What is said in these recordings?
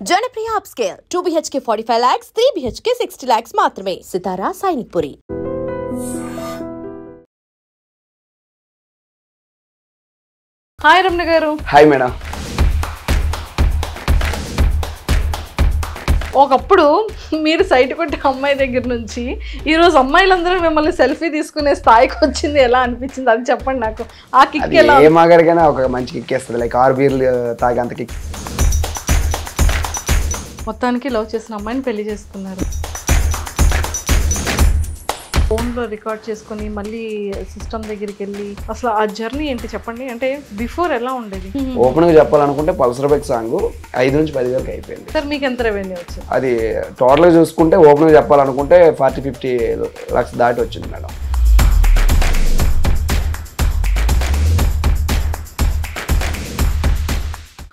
Janapriya upscale 2 BHK 45 lakhs, 3 BHK 60 lakhs మాత్రమే. సితారా Sainikpuri. Hi Ramana గారు. Hi madam. ఒకప్పుడు మీరు సైట్ కొట్టే అమ్మాయి దగ్గర నుంచి ఈరోజు అమ్మాయిలందరూ మిమ్మల్ని సెల్ఫీ తీసుకునే స్థాయికి వచ్చింది, ఎలా అనిపించింది అది చెప్పండి నాకు. ఆ కిక్ ఎలా? ఏ మాగాడికైనా ఒక మంచి కిక్ వేస్తుంది, లైక్ 6 బీర్లు తాగేంత కిక్. మొత్తానికి లవ్ చేసిన అమ్మాయిని పెళ్లి చేసుకున్నారు. ఫోన్లో రికార్డ్ చేసుకుని మళ్ళీ సిస్టమ్ దగ్గరికి వెళ్ళి అసలు ఆ జర్నీ ఏంటి చెప్పండి. అంటే బిఫోర్ ఎలా ఉండేది? ఓపెన్ గా చెప్పాలనుకుంటే పల్సర్ బైక్ సాంగ్ 5 నుంచి 10 వరకు అయిపోయింది. సార్ మీకు ఎంత రెవెన్యూ వచ్చింది? అది టోటల్ గా చూసుకుంటే ఓపెన్ గా చెప్పాలనుకుంటే 40-50 lakhs దాటి వచ్చింది మేడం.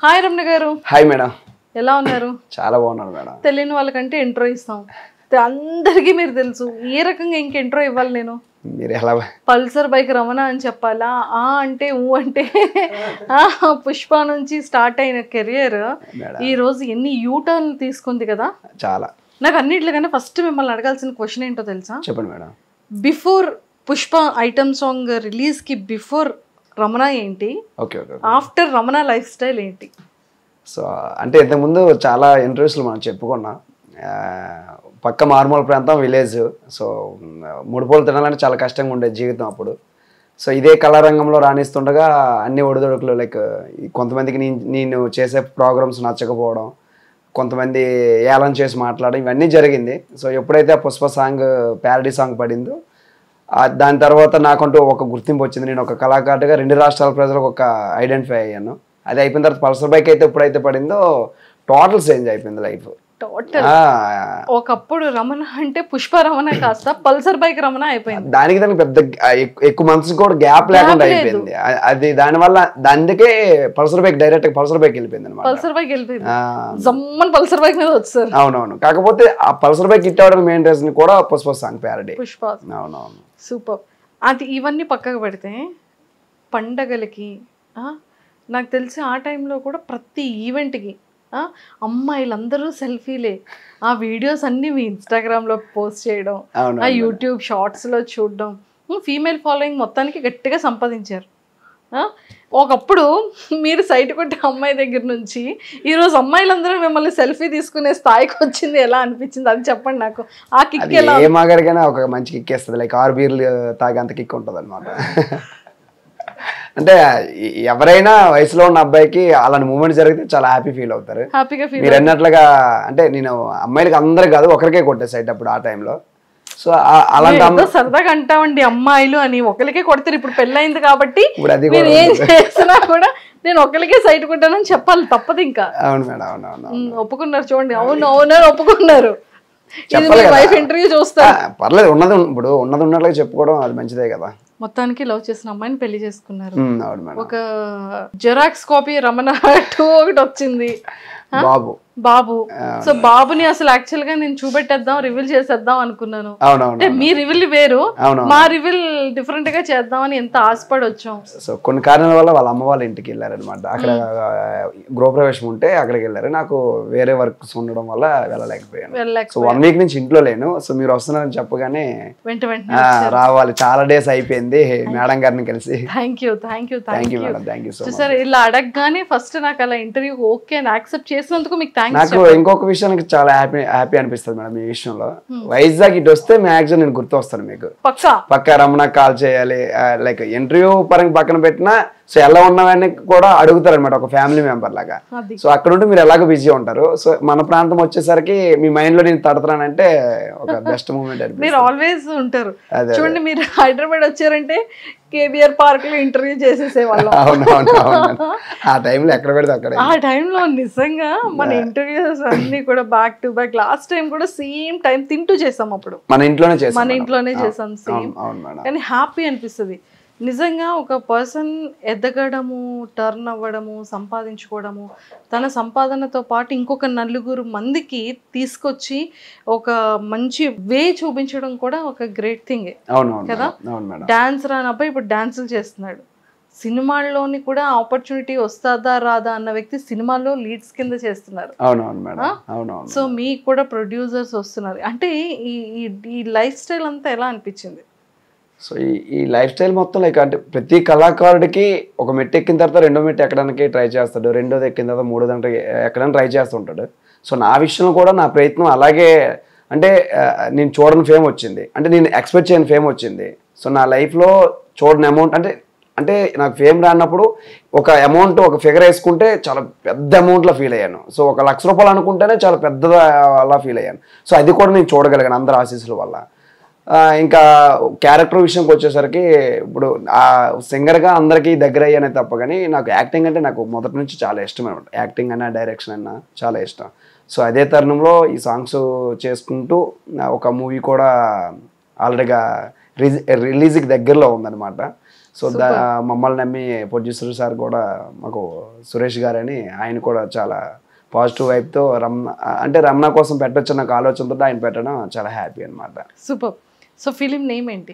హాయ్ రమణ గారు. Hi madam. ఎలా ఉన్నారు? చాలా బాగున్నారు మేడం. తెలియని వాళ్ళకంటే ఇంట్రో ఇస్తాం, అందరికీ మీరు తెలుసు. ఏ రకంగా ఇంక ఇంట్రో ఇవ్వాలి నేను? మీరు ఎలా? పల్సర్ బైక్ రమణ అని చెప్పాలా? ఆ అంటే ఊ అంటే పుష్ప నుంచి స్టార్ట్ అయిన కెరియర్ ఈ రోజు ఎన్ని యూటర్న్ తీసుకుంది కదా. చాలా. నాకు అన్నిట్లుగానే ఫస్ట్ మిమ్మల్ని అడగాల్సిన క్వశ్చన్ ఏంటో తెలుసా? చెప్పండి madam. Before Pushpa item song release కి బిఫోర్ రమణ ఏంటి, ఆఫ్టర్ రమణ లైఫ్ స్టైల్ ఏంటి? సో అంటే ఇంతకుముందు చాలా ఇంటర్వ్యూస్లో మనం చెప్పుకున్నాం, పక్క మారుమూల ప్రాంతం విలేజ్. సో 3 పూలు తినాలంటే చాలా కష్టంగా ఉండేది జీవితం అప్పుడు. సో ఇదే కళారంగంలో రాణిస్తుండగా అన్ని ఒడిదొడుకులు, లైక్ కొంతమందికి నేను చేసే ప్రోగ్రామ్స్ నచ్చకపోవడం, కొంతమంది ఏలం చేసి మాట్లాడడం, ఇవన్నీ జరిగింది. సో ఎప్పుడైతే ఆ పుష్ప సాంగ్ ప్యారడీ సాంగ్ పడిందో దాని తర్వాత నాకంటూ ఒక గుర్తింపు వచ్చింది. నేను ఒక కళాకారుడిగా 2 రాష్ట్రాల ప్రజలకు ఒక ఐడెంటిఫై అయ్యాను. అది అయిపోయిన తర్వాత పల్సర్ బైక్ అయితే ఎప్పుడైతే పడిందో టోటల్ చేంజ్ అయిపోయింది లైఫ్. టోటల్ ఒకప్పుడు రమణ అంటే పుష్ప రమణ కాస్త పల్సర్ బైక్ రమణ అయిపోయింది. దానికి పెద్ద ఎక్కువ మంత్స్ కూడా గ్యాప్ లేకుండా అయిపోయింది. అది దానివల్ల అందుకే Pulsar bike direct Pulsar bike వెళ్ళిపోయింది అనమాట. పల్సర్ బైక్ వెళ్ళిపోయింది, జమ్మన్ పల్సర్ బైక్ మీద వచ్చారు. అవునవును. కాకపోతే ఆ పల్సర్ బైక్ హిట్ అవడానికి మెయిన్ రీజన్ కూడా పుష్ప సాంగ్ ప్యారడీ. పుష్ప. అవునవును. సూపర్. అది ఇవన్నీ పక్కకు పెడితే పండగలకి నాకు తెలిసి ఆ టైంలో కూడా ప్రతి ఈవెంట్కి అమ్మాయిలందరూ సెల్ఫీలే. ఆ వీడియోస్ అన్నీ మీ ఇన్స్టాగ్రామ్లో పోస్ట్ చేయడం, ఆ యూట్యూబ్ షార్ట్స్లో చూడడం, ఫీమేల్ ఫాలోయింగ్ మొత్తానికి గట్టిగా సంపాదించారు. ఒకప్పుడు మీరు సైట్ కొట్టే అమ్మాయి దగ్గర నుంచి ఈరోజు అమ్మాయిలందరూ మిమ్మల్ని సెల్ఫీ తీసుకునే స్థాయికి వచ్చింది, ఎలా అనిపించింది అది చెప్పండి నాకు. ఆ కిక్ ఎలా? ఏ మాగాడికైనా ఒక మంచి కిక్ వేస్తుంది, లైక్ 6 బీర్లు తాగేంత కిక్ ఉంటుంది అనమాట. అంటే ఎవరైనా వయసులో ఉన్న అబ్బాయికి అలాంటి మూమెంట్ జరిగితే చాలా హ్యాపీ ఫీల్ అవుతారు. మీరు అన్నట్లుగా అంటే నేను అమ్మాయిలకి అందరు కాదు ఒకరికే కొట్టేసాయి అప్పుడు ఆ టైంలో. సో అలాంటి సరదాగా అంటామండి అమ్మాయిలు అని, ఒకరికే కొడతారు. ఇప్పుడు పెళ్ళయింది కాబట్టి మీరు ఏం చేసినా కూడా నేను ఒకరికే సైట్ కొట్టానని చెప్పాలి, తప్పదు ఇంకా. అవును మేడం. అవునవును. ఒప్పుకున్నారు చూడండి. అవును అవునని ఒప్పుకున్నారు. వైఫ్ ఇంటర్వ్యూ చూస్తా పర్లేదు, ఇప్పుడు ఉన్నది ఉన్నట్లుగా చెప్పుకోవడం అది మంచిదే కదా. మొత్తానికి లవ్ చేసిన అమ్మాయిని పెళ్లి చేసుకున్నారు. ఒక జెరాక్స్ కాపీ రమణ 2 ఒకటి వచ్చింది, బాబు. సో బాబుని అసలు యాక్చువల్ గా నేను చూపెట్టేద్దాం, రివీల్ చేసేద్దాం అనుకున్నాను. అంటే మీ రివీల్ వేరు, మా రివీల్ డిఫరెంట్ గా చేద్దామని ఎంత ఆశపడి వచ్చాం. సో కొన్ని కారణాల వల్ల వాళ్ళ అమ్మ వాళ్ళ ఇంటికి వెళ్ళారనమాట. అక్కడ గృహప్రవేశం ఉంటే అక్కడికి వెళ్ళారు. నాకు వేరే వర్క్స్ ఉండడం వల్ల వెళ్ళలేకపోయాను. సో 1 వీక్ నుంచి ఇంట్లో లేను. సో మీరు వస్తున్నారని చెప్పగానే రావాలి, చాలా డేస్ అయిపోయింది మేడం గారిని కలిసి. Thank you madam, thank you so much. Sir ఇలా అడగగానే ఫస్ట్ నాకు అలా ఇంటర్వ్యూ ఓకే యాక్సెప్ట్ చేసినందుకు మీకు థ్యాంక్స్. నాకు ఇంకొక విషయానికి చాలా హ్యాపీ అనిపిస్తుంది మేడం ఈ విషయంలో. వైజాగ్ ఇటు వస్తే మ్యాక్సిమం నేను గుర్తు వస్తాను మీకు. పక్కా రమణ కాల్ చేయాలి, లైక్ ఇంటర్వ్యూ పరంగా పక్కన పెట్టినా సో ఎలా ఉన్నవన్నీ కూడా అడుగుతారు అనమాట, ఒక ఫ్యామిలీ మెంబర్ లాగా. సో అక్కడ ఉంటే మీరు ఎలాగో బిజీ ఉంటారు. సో మన ప్రాంతం వచ్చేసరికి మీ మైండ్ లో నేను తడతానంటే ఒక బెస్ట్ మూమెంట్ అనిపిస్తుంది. మీరు ఆల్వేస్ ఉంటారు. చూడండి, మీరు హైదరాబాద్ వచ్చారంటే కేబిఆర్ పార్క్ లో ఇంటర్వ్యూ చేసేసేవాళ్ళం. ఆ టైంలో ఎక్కడ పెడితే అక్కడ. ఆ టైంలో నిజంగా మన ఇంటర్వ్యూస్ అన్ని కూడా back to back. Last time కూడా సేమ్ టైం తింటూ చేసాం, అప్పుడు మన ఇంట్లోనే చేసాం సేమ్. కానీ హ్యాపీ అనిపిస్తుంది నిజంగా. ఒక పర్సన్ ఎదగడము, టర్న్ అవ్వడము, సంపాదించుకోవడము, తన సంపాదనతో పాటు ఇంకొక 4 మందికి తీసుకొచ్చి ఒక మంచి వే చూపించడం కూడా ఒక గ్రేట్ థింగ్ కదా. డాన్స్ రాని అబ్బాయి ఇప్పుడు డాన్సులు చేస్తున్నాడు. సినిమాల్లోని కూడా ఆపర్చునిటీ వస్తుందా రాదా అన్న వ్యక్తి సినిమాల్లో లీడ్స్ కింద చేస్తున్నారు. అవునవును మేడం, అవునవును. సో మీకు కూడా ప్రొడ్యూసర్స్ వస్తున్నారు అంటే ఈ లైఫ్ స్టైల్ అంతా ఎలా అనిపించింది? సో ఈ లైఫ్ స్టైల్ మొత్తం లైక్ అంటే ప్రతి కళాకారుడికి ఒక మెట్టు ఎక్కిన తర్వాత రెండో మెట్టు ఎక్కడానికి ట్రై చేస్తాడు, రెండోది ఎక్కిన తర్వాత మూడోది ఎక్కడానికి ట్రై చేస్తుంటాడు. సో నా విషయంలో కూడా నా ప్రయత్నం అలాగే. అంటే నేను చూడని ఫేమ్ వచ్చింది, అంటే నేను ఎక్స్పెక్ట్ చేయని ఫేమ్ వచ్చింది. సో నా లైఫ్లో చూడని అమౌంట్ అంటే నాకు ఫేమ్ రానప్పుడు ఒక అమౌంట్ ఒక ఫిగర్ వేసుకుంటే చాలా పెద్ద అమౌంట్లో ఫీల్ అయ్యాను. సో 1 లక్ష రూపాయలు అనుకుంటేనే చాలా పెద్దగా అలా ఫీల్ అయ్యాను. సో అది కూడా నేను చూడగలిగాను అందరి ఆశీస్సుల వల్ల. ఇంకా క్యారెక్టర్ విషయంకి వచ్చేసరికి ఇప్పుడు ఆ సింగర్గా అందరికీ దగ్గర అయ్యానే తప్ప కానీ నాకు యాక్టింగ్ అంటే నాకు మొదటి నుంచి చాలా ఇష్టం అనమాట. యాక్టింగ్ అన్నా డైరెక్షన్ అన్నా చాలా ఇష్టం. సో అదే తరుణంలో ఈ సాంగ్స్ చేసుకుంటూ ఒక మూవీ కూడా ఆల్రెడీగా రిలీజ్కి దగ్గరలో ఉందన్నమాట. సో మమ్మల్ని నమ్మి ప్రొడ్యూసర్ సార్ కూడా మాకు సురేష్ గారని ఆయన కూడా చాలా పాజిటివ్ వైపుతో రమణ కోసం పెట్టొచ్చు నాకు ఆలోచనతో ఆయన పెట్టడం చాలా హ్యాపీ అనమాట. సూపర్. సో ఫిలిం నేమ్ ఏంటి?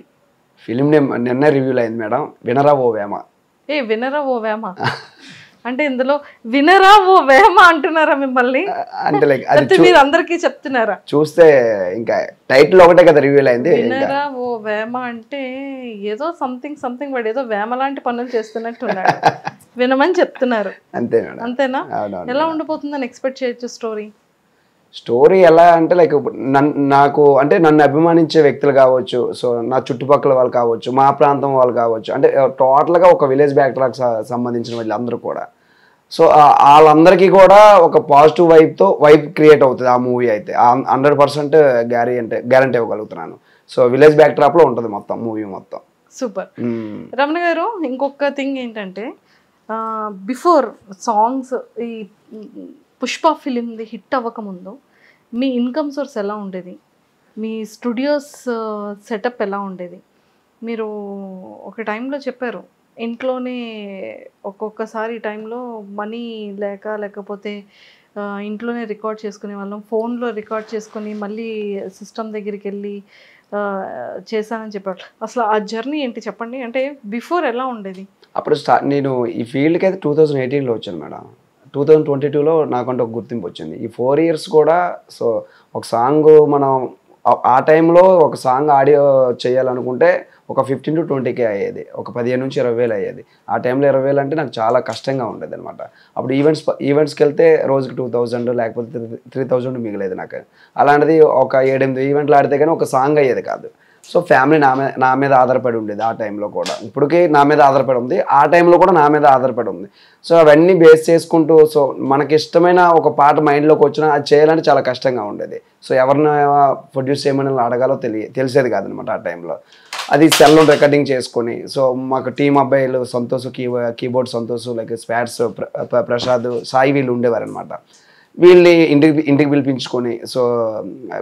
ఫిలిం నేమ్ నిన్న రివ్యూలు అయింది మేడం, వినరా ఓ వేమ. వినరా ఓ వేమ అంటే ఇందులో వినరా ఓ వేమ అంటున్నారా మిమ్మల్ని? అంటే లైక్ అది మీరు అందరికీ చెప్తున్నారా? చూస్తే ఇంకా టైటిల్ ఒకటే కదా రివ్యూలు అయింది. వినరా ఓ వేమ అంటే ఏదో సంథింగ్ వాడు ఏదో వేమ లాంటి పనులు చేస్తున్నట్టున్నాడు, వినమని చెప్తున్నారు. అంతే మేడం. అంతేనా? ఎలా ఉండిపోతుందని ఎక్స్పెక్ట్ చేయొచ్చు స్టోరీ ఎలా అంటే లైక్ నాకు అంటే నన్ను అభిమానించే వ్యక్తులు కావచ్చు, సో నా చుట్టుపక్కల వాళ్ళు కావచ్చు, మా ప్రాంతం వాళ్ళు కావచ్చు, అంటే టోటల్గా ఒక విలేజ్ బ్యాక్డ్రాప్ సంబంధించిన వాళ్ళు అందరూ కూడా. సో వాళ్ళందరికీ కూడా ఒక పాజిటివ్ వైబ్ క్రియేట్ అవుతుంది ఆ మూవీ అయితే 100% గ్యారంటీ ఇవ్వగలుగుతున్నాను. సో విలేజ్ బ్యాక్డ్రాప్లో ఉంటుంది మొత్తం మూవీ మొత్తం. సూపర్. రమణ గారు, ఇంకొక థింగ్ ఏంటంటే బిఫోర్ సాంగ్స్ ఈ పుష్ప ఫిలింది హిట్ అవ్వకముందు మీ ఇన్కమ్ సోర్స్ ఎలా ఉండేది? మీ స్టూడియోస్ సెటప్ ఎలా ఉండేది? మీరు ఒక టైంలో చెప్పారు ఇంట్లోనే ఒక్కొక్కసారి టైంలో మనీ లేకపోతే ఇంట్లోనే రికార్డ్ చేసుకునే వాళ్ళం, ఫోన్లో రికార్డ్ చేసుకొని మళ్ళీ సిస్టమ్ దగ్గరికి వెళ్ళి చేశానని చెప్పారు. అసలు ఆ జర్నీ ఏంటి చెప్పండి, అంటే బిఫోర్ ఎలా ఉండేది? అప్పుడు నేను ఈ ఫీల్డ్కి అయితే 2018లో వచ్చాను మేడం. 2022లో నాకంటే ఒక గుర్తింపు వచ్చింది. ఈ 4 years కూడా సో ఒక సాంగ్ మనం ఆ టైంలో ఒక సాంగ్ ఆడియో చేయాలనుకుంటే ఒక 15 to 20K అయ్యేది, ఒక 15 నుంచి 20,000 అయ్యేది. ఆ టైంలో 20,000 అంటే నాకు చాలా కష్టంగా ఉండేది అనమాట. అప్పుడు ఈవెంట్స్కి వెళ్తే రోజుకి 2,000 లేకపోతే 3,000 మిగిలేదు నాకు. అలాంటిది ఒక 7-8 ఈవెంట్లు ఆడితే కానీ ఒక సాంగ్ అయ్యేది కాదు. సో ఫ్యామిలీ నా మీద ఆధారపడి ఉండేది ఆ టైంలో కూడా. ఇప్పటికీ నా మీద ఆధారపడి ఉంది, ఆ టైంలో కూడా నా మీద ఆధారపడి ఉంది. సో అవన్నీ బేస్ చేసుకుంటూ సో మనకి ఇష్టమైన ఒక పాట మైండ్లోకి వచ్చినా అది చేయాలంటే చాలా కష్టంగా ఉండేది. సో ఎవరిని ప్రొడ్యూస్ చేయమని అడగాలో తెలిసేది కాదనమాట ఆ టైంలో. అది సెల్లో రికార్డింగ్ చేసుకొని సో మాకు టీం అబ్బాయిలు Santosh keyboard Santosh like spots Prasad Sai వీళ్ళు ఉండేవారు అనమాట. వీళ్ళని ఇంటికి పిలిపించుకొని సో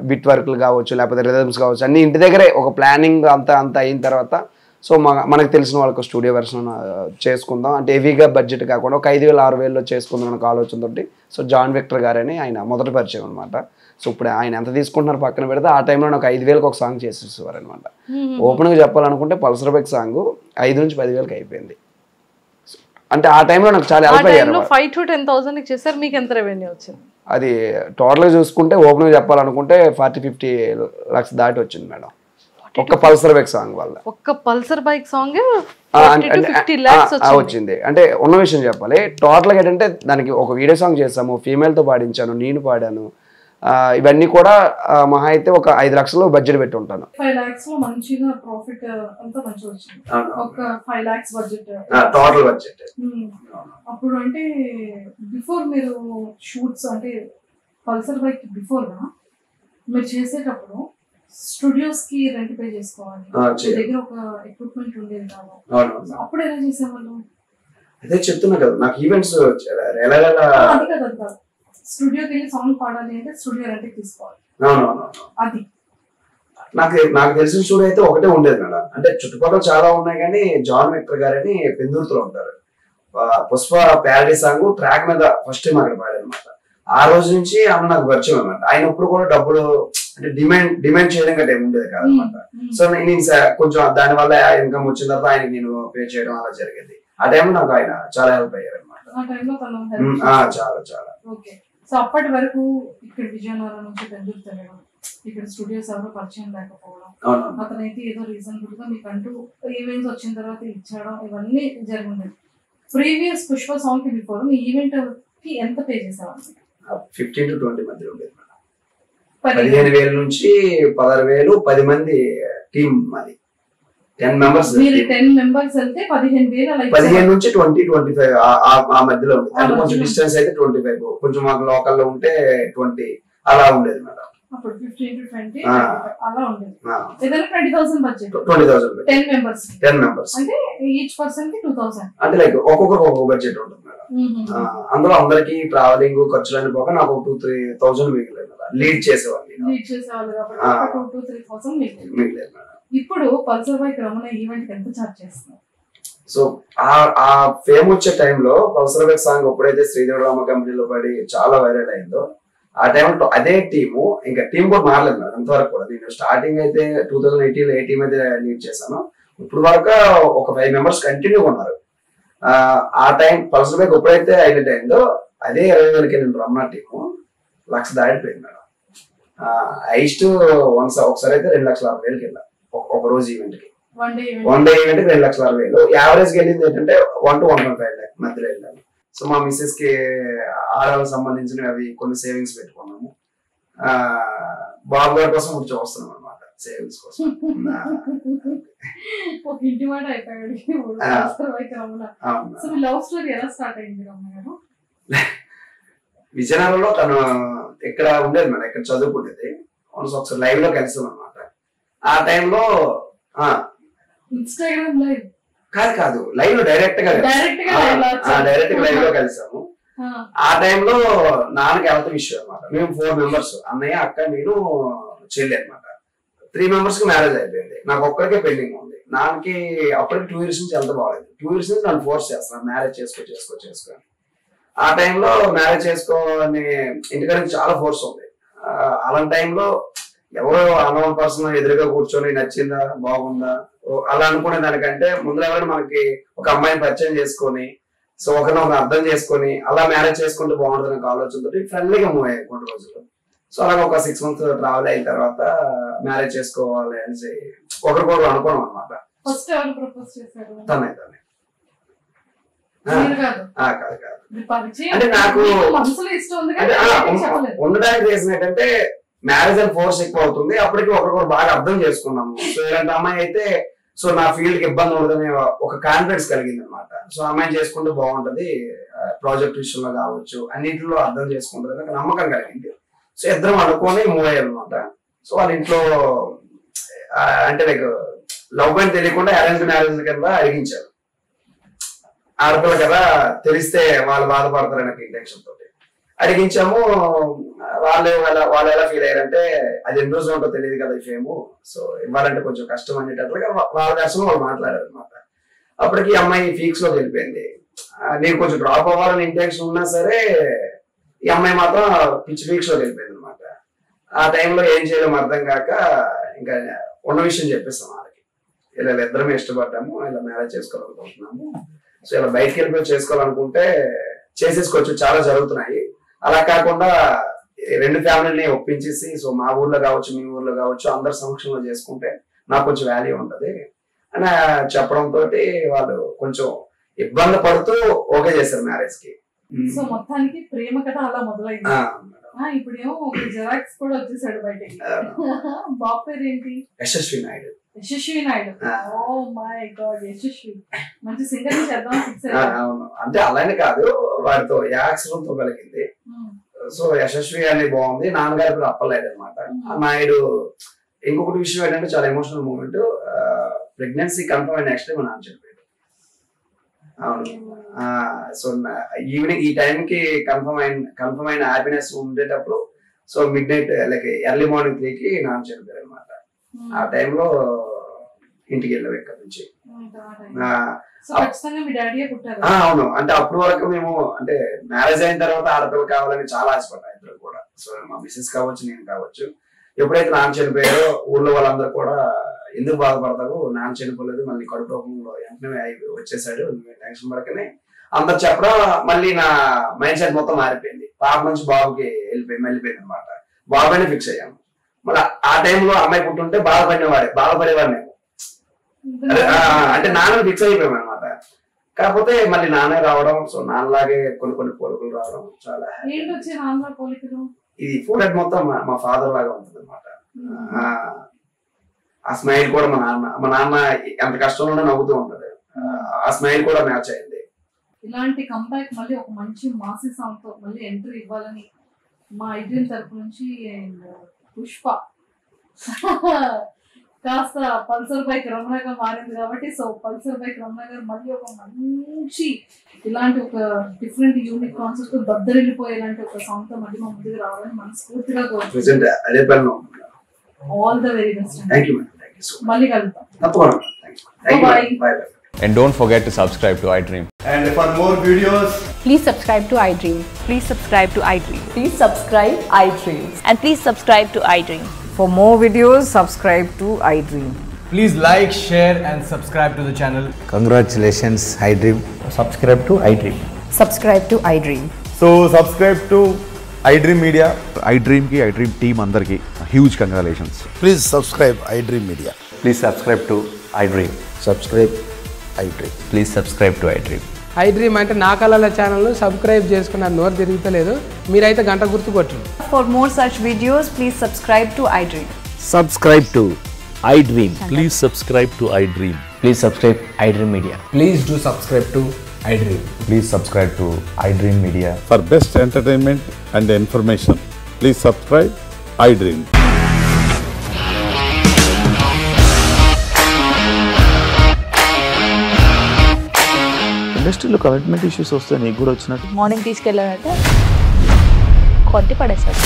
బిట్ వర్క్లు కావచ్చు లేకపోతే రిథమ్స్ కావచ్చు అన్నీ ఇంటి దగ్గరే ఒక ప్లానింగ్ అంతా అయిన తర్వాత సో మనకు తెలిసిన వాళ్ళకి స్టూడియో వెర్షన్ చేసుకుందాం అంటే హెవీగా బడ్జెట్ కాకుండా ఒక 5,000-6,000లో చేసుకుందాం మనకు ఆలోచనతోటి. సో జాన్ విక్టర్ గారని ఆయన మొదటి పరిచయం అనమాట. సో ఇప్పుడు ఆయన ఎంత తీసుకుంటున్నారు పక్కన పెడితే ఆ టైంలో నాకు 5,000కి ఒక సాంగ్ చేసేసేవారు అనమాట. ఓపెన్గా చెప్పాలనుకుంటే పల్సర్ బైక్ సాంగ్ 5,000 నుంచి 10,000కి అయిపోయింది. అంటే ఆ టైంలో నాకు చాలా హెల్ప్ అయ్యారు. 5 to 10,000 చేశారు, మీకు ఎంత రెవెన్యూ వచ్చింది? అది టోటల్గా చూసుకుంటే ఓపెన్గా చెప్పాలనుకుంటే 40-50 lakhs దాటి వచ్చింది మేడం ఒక్క పల్సర్ బైక్ సాంగ్ వల్ల. ఒక్క పల్సర్ బైక్ సాంగ్ వచ్చింది. అంటే ఉన్న విషయం చెప్పాలి, టోటల్గా ఏంటంటే దానికి ఒక వీడియో సాంగ్ చేసాము, ఫీమేల్తో పాడించాను, నేను పాడాను, ఇవన్నీ కూడా మహా అయితే ఒక 5 లక్షలు బడ్జెట్ పెట్టి ఉంటాను. 5 lakhs లో మంచిగా ప్రాఫిట్ అంతా మంచిగా వచ్చింది. ఒక 5 lakhs బడ్జెట్ టోటల్ బడ్జెట్. అప్పుడు అంటే బిఫోర్ మీరు షూట్స్ అంటే పల్సర్ బైక్ బిఫోర్ గా మీరు చేసేటప్పుడు స్టూడియోస్ కి రెంట్ పే చేసుకోవాలి, దగ్గర ఒక ఎక్విప్మెంట్ ఉండేది కాదు, అప్పుడు ఎలా చేసేవాళ్ళు? అదే చెప్తున్నా కదా నాకు ఈవెంట్స్ అది కదా స్టూడియోకి వెళ్ళి సాంగ్ పాడాలి అంటే స్టూడియో రెంట్కి తీసుకోవాలి. అది నాకు తెలిసిన స్టూడియో అయితే ఒకటే ఉండేది మేడం. అంటే చుట్టుపక్కల చాలా ఉన్నాయి కానీ జాన్ విక్టర్ గారని పెందుర్తిలో ఉంటారు. పుష్ప ప్యారడీ సాంగ్ ట్రాక్ మీద ఫస్ట్ టైం అక్కడ పాడారనమాట. ఆ రోజు నుంచి ఆమె నాకు పరిచయం అనమాట. ఆయన ఇప్పుడు కూడా డబ్బులు అంటే డిమాండ్ చేయడం గట్రా ఉండేది కాదనమాట. సో నేను కొంచెం దాని వల్ల ఇన్కమ్ వచ్చిన తర్వాత ఆయనకి నేను పే చేయడం అలా జరిగేది. ఆ టైంలో నాకు ఆయన చాలా హెల్ప్ అయ్యారు అనమాట. చాలా చాలా. ఓకే. సో అప్పటి వరకు ఇక్కడ విజయనగరం నుంచి బెంగళూరు తిరగడం, ఇక్కడ స్టూడియోస్ ఎవరో పరిచయం లేకపోవడం, అతనైతే ఏదో రీజనబుల్ గా మీకంటూ ఈవెంట్స్ వచ్చిన తర్వాత ఇచ్చడం, ఇవన్నీ జరిగింది. ప్రీవియస్ పుష్ప సాంగ్ కి బిఫోర్ మీ ఈవెంట్ కి ఎంత పే చేసేవాళ్ళు? 15 to 20 మధ్య ఉండేది మేడం. 15,000 నుంచి 16,000. 10 మంది టీమ్ మాది, 10 మెంబర్స్. మీరు 10 మెంబర్స్ వెళ్తే 15,000 అలా 15 నుంచి 20-25 ఆ మధ్యలో ఉండేది. అంటే కొంచెం డిస్టెన్స్ అయితే 25, కొంచెం మాకు లోకల్లో ఉంటే 20 అలా ఉండేది మేడం. అప్పుడు 15 to 20 అలా ఉండేది. ఏదైనా 20,000 బడ్జెట్. 20,000 10 మెంబర్స్ అంటే ఈచ్ పర్సన్ కి 2,000. అంటే లైక్ ఒక్కొక్కరికి ఒక్కొక్క బడ్జెట్ ఉంటుంది మేడం. అందులో అందరికి ట్రావెలింగ్ ఖర్చులన్నీ పోక నాకు 2-3,000 మిగిలేదు మేడం. లీడ్ చేసేవాళ్ళు కాబట్టి 2-3,000 మిగిలేదు మేడం. ఇప్పుడు పల్సర్ బైక్ రమణ ఈవెంట్ ఎంత చార్జ్ చేస్తున్నారు? సో ఆ ఫేమ్ వచ్చే టైంలో పల్సర్ బైక్ సాంగ్ ఎప్పుడైతే శ్రీదేవి రామ కంపెనీలో పడి చాలా వైరల్ అయిందో, ఆ టైంలో అదే టీము, ఇంకా టీం కూడా మారలేదు మేడం అంతవరకు కూడా. నేను స్టార్టింగ్ అయితే 2018లో ఏ టీం అయితే లీడ్ చేశాను, ఇప్పుడు వరకు ఒక 5 మెంబర్స్ కంటిన్యూగా ఉన్నారు. ఆ టైం పల్సర్ బైక్ ఎప్పుడైతే హైలైట్ అయిందో అదే 20,000కి వెళ్ళిన రమణ టీము 1,00,000 దాటిపోయింది మేడం. హైస్ట్ ఒకసారి అయితే 2,60,000కి వెళ్ళాం ఒక రోజు ఈవెంట్ కి. వన్ డే ఈవెంట్ కి 2,60,000. యావరేజ్ కి వెళ్ళింది ఏంటంటే 1 to 1.5 lakh మధ్యలో వెళ్ళాను. సో మా మిస్సెస్ కి ఆడవాళ్ళకి సంబంధించినవి అవి కొన్ని సేవింగ్స్ పెట్టుకున్నాము. బాబు గారి కోసం ఇప్పుడు చూస్తున్నాం అనమాట, సేవింగ్స్ కోసం. విజయనగరంలో తను ఇక్కడ ఉండేది మేడం, ఇక్కడ చదువుకునేది. ఒకసారి లైవ్ లో కలిసాం అనమాట. ఆ టైంలో ఇన్స్టాగ్రామ్ లైవ్ కాదు లైవ్ లో డైరెక్ట్ గా లైవ్ లో కలిసాము. ఆ టైంలో నాన్నకి హెల్త్ ఇష్యూ అనమాట. మేము 4 మెంబర్స్, అన్నయ్య, అక్క, నేను, చెల్లి అనమాట. 3 మెంబర్స్ కి మ్యారేజ్ అయిపోయింది, నాకు ఒక్కరికే పెండింగ్ ఉంది. నాన్నకి అప్పటికి 2 years నుంచి హెల్త్ బాగాలేదు. 2 years నుంచి నన్ను ఫోర్స్ చేస్తున్నాను మ్యారేజ్ చేసుకో. ఆ టైంలో మ్యారేజ్ చేసుకోని ఇంటికాడ చాలా ఫోర్స్ ఉంది. అలాంటి టైంలో ఎవరో అన్నోన్ పర్సన్ ఎదురుగా కూర్చొని నచ్చిందా బాగుందా అలా అనుకునే దానికంటే ముందు ఎవరైనా మనకి ఒక అమ్మాయిని పరిచయం చేసుకొని, సో ఒకరిని అర్థం చేసుకొని అలా మ్యారేజ్ చేసుకుంటే బాగుంటుంది అనే ఆలోచనతో ఫ్రెండ్లీగా మూవ్ అయ్యాయి కొన్ని రోజులు. సో అలాగే ఒక 6 months ట్రావెల్ అయిన తర్వాత మ్యారేజ్ చేసుకోవాలి అనేసి ఒకరికొకరు అనుకోవడం అనమాట. తనే అంటే నాకు ఉండడానికి రీజన్ ఏంటంటే మ్యారేజ్ అని ఫోర్స్ ఎక్కువ అవుతుంది. అప్పటికి ఒకరికొకరు బాగా అర్థం చేసుకున్నాము. సో ఇలాంటి అమ్మాయి అయితే సో నా ఫీల్డ్ కి ఇబ్బంది ఉండదని ఒక కాన్ఫిడెన్స్ కలిగింది అనమాట. సో అమ్మాయిని చేసుకుంటే బాగుంటది, ప్రాజెక్ట్ విషయంలో కావచ్చు అన్నింటిలో అర్థం చేసుకుంటది నాకు నమ్మకం కలిగింది. సో ఇద్దరం అనుకొని మూవ్ అయ్యారు అనమాట. సో వాళ్ళ ఇంట్లో అంటే లైక్ లవ్ అని తెలియకుండా అరేంజ్ మ్యారేజ్ కింద అడిగించారు. ఆడపిల్ల కదా తెలిస్తే వాళ్ళు బాధపడతారనే ఇంటెన్షన్ తోటి అడిగించాము. వాళ్ళు ఎలా ఫీల్ అయ్యారంటే అది ఎన్ని రోజులు ఉంటో తెలియదు కదా ఈ ఫేము, సో ఇవ్వాలంటే కొంచెం కష్టం అనేటట్లుగా వాళ్ళ దర్శనం వాళ్ళు మాట్లాడారు అనమాట. అప్పటికి అమ్మాయి ఫీక్స్ లో వెళ్ళిపోయింది. నేను కొంచెం డ్రాప్ అవ్వాలని ఇంటెన్షన్ ఉన్నా సరే ఈ అమ్మాయి మాత్రం పిచ్చి ఫీక్స్ లో వెళ్ళిపోయింది అనమాట. ఆ టైంలో ఏం చేయలేము అర్థం కాక ఇంకా ఉన్న విషయం చెప్పేస్తాం వాళ్ళకి, ఇలా ఇద్దరమే ఇష్టపడ్డాము, ఇలా మ్యారేజ్ చేసుకోవాలనుకుంటున్నాము, సో ఇలా బయటకు వెళ్ళిపోయి చేసుకోవాలనుకుంటే చేసేసుకోవచ్చు, చాలా జరుగుతున్నాయి. అలా కాకుండా 2 ఫ్యామిలీని ఒప్పించేసి సో మా ఊర్లో కావచ్చు మీ ఊర్లో కావచ్చు అందరి సమక్షంలో చేసుకుంటే నాకు కొంచెం వాల్యూ ఉంటది అని చెప్పడంతో వాళ్ళు కొంచెం ఇబ్బంది పడుతూ ఓకే చేశారు మ్యారేజ్ కి. సో మొత్తానికి ప్రేమ కథ అలా మొదలైంది. ఇప్పుడేమో ఒక జెరాక్స్ కూడా వచ్చేసాడు బయటకి. బాబు పేరు ఏంటి? Yashasvi Naidu. Yashasvi Naidu. Oh my God, Yashasvi మంచి సింగర్ చేద్దాం. అవును, అంటే అలానే కాదు, వాడితో యాక్సిడెంట్ తో కలిగింది. సో యశస్వి అనేది బాగుంది. నాన్నగారి పేరు అప్పలేదు అనమాట. నాయుడు. ఇంకొకటి విషయం ఏంటంటే చాలా ఎమోషనల్ మూమెంట్, ప్రెగ్నెన్సీ కన్ఫర్మ్ అయిన నెక్స్ట్ డే మా నాన్న చెప్పాడు. అవును. సో ఈవినింగ్ ఈ టైం కి కన్ఫర్మ్ అయిన హ్యాపీనెస్ ఉండేటప్పుడు so mid night like early morning 3కి నాన్న చనిపోయారు అనమాట. ఆ టైంలో ఇంటికి వెళ్ళాం ఇక్కడ నుంచి. అవును, అంటే అప్పటి వరకు మేము అంటే మ్యారేజ్ అయిన తర్వాత ఆడపిల్ల కావాలని చాలా ఆశపడ్డా ఇద్దరు కూడా. సో మా మిస్సెస్ కావచ్చు నేను కావచ్చు. ఎప్పుడైతే నాన్న చనిపోయారో ఊర్లో వాళ్ళందరూ కూడా ఎందుకు బాధపడతావు, నాన్న చనిపోలేదు, మళ్ళీ కడుపు రూపంలో వెంటనే వచ్చేసాడు, టెన్షన్ పడకనే అందరు చెప్పడం మళ్ళీ నా మైండ్ సెట్ మొత్తం మారిపోయింది. పాప నుంచి బాబుకి వెళ్ళిపోయింది అనమాట. బాబునే ఫిక్స్ అయ్యాము. మళ్ళీ ఆ టైంలో అమ్మాయి పుట్టుంటే బాధపడేవాడు నేను. అంటే నాన్నని ఫిక్స్ అయిపోయాం అనమాట. కాకపోతే మళ్ళీ నాన్నే రావడం, సో నాన్నలాగే కొన్ని పోలికలు రావడం చాలా ఇది ఫోర్ హెడ్ మొత్తం మా ఫాదర్ లాగా ఉంటుంది అనమాట. ఆ స్మైల్ కూడా మా నాన్న ఎంత కష్టంలోనే నవ్వుతూ ఉంటాడు. ఆ స్మైల్ కూడా మ్యాచ్ అయింది. ఇలాంటి కంబ్యాక్ మళ్ళీ ఒక మంచి మాసీ సాంగ్ తో మళ్ళీ ఎంట్రీ ఇవ్వాలని మా ఐడ్రీమ్ తరపు నుంచి పుష్ప కాస్త పల్సర్ బైక్ రమణగా మారింది కాబట్టి, సో పల్సర్ బైక్ రమణ గారు మళ్ళీ ఒక మంచి ఇలాంటి ఒక డిఫరెంట్ యూనిక్ కాన్సెప్ట్ బద్దరిల్లిపోయేలాంటి ఒక సాంగ్ తో మళ్ళీ మా ముందుకు రావాలని మనస్ఫూర్తిగా కోరుకుంటున్నాను. All the very best. మళ్ళీ కలుద్దాం. Bye. And don't forget to subscribe to iDream. And for more videos, please subscribe to iDream. Please subscribe to iDream. Please subscribe iDream. And please subscribe to iDream. For more videos, subscribe to iDream. please like, share and subscribe to the channel. Congratulations, iDream. Subscribe to iDream. Subscribe to iDream. So subscribe to iDream Media. iDream ki iDream team andarki huge congratulations. Please subscribe iDream Media. Please subscribe to iDream. Subscribe iDream. Please subscribe to iDream. iDream అంటే నా కళల channel subscribe చేసుకున్న నోరు తిరుగుతలేదు, మీరైతే గంట గుర్తు కొట్టండి. For more such videos, please subscribe to iDream. Subscribe to iDream. Please subscribe to iDream. Please subscribe iDream Media. Please do subscribe to iDream. Please subscribe to iDream Media. For best entertainment and information, please subscribe iDream. ఇండస్ట్రీలో commitment issues వస్తే నీకు కూడా వచ్చినట్టు morning తీసుకెళ్ళారంటే కొట్టి పడేశారు.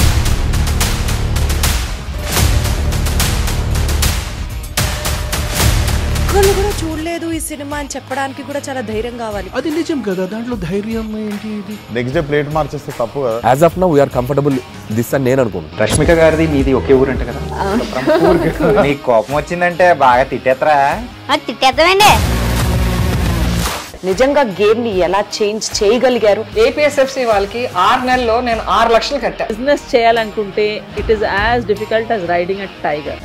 ఒక్కళ్ళు కూడా చూడలేదు ఈ సినిమా అని చెప్పడానికి కూడా చాలా ధైర్యం కావాలి. అది నిజం కదా, దాంట్లో ధైర్యం ఏంటి? ఇది నెక్స్ట్ డే ప్లేట్ మార్చేస్తే తప్పు కదా. As of now we are comfortable this అని నేను అనుకుంటున్నాను. రష్మిక గారిది మీది ఒకే ఊరు అంట కదా. నీకు కోపం వచ్చిందంటే బాగా తిట్టేత్తరా? తిట్టేద్దామండి. నిజంగా గేమ్ ని ఎలా చేంజ్ చేయగలిగారు? APSFC వాళ్ళకి 6 నెలల్లో నేను 6 లక్షలు కట్టా. బిజినెస్ చేయాలనుకుంటే it is as difficult as riding a tiger.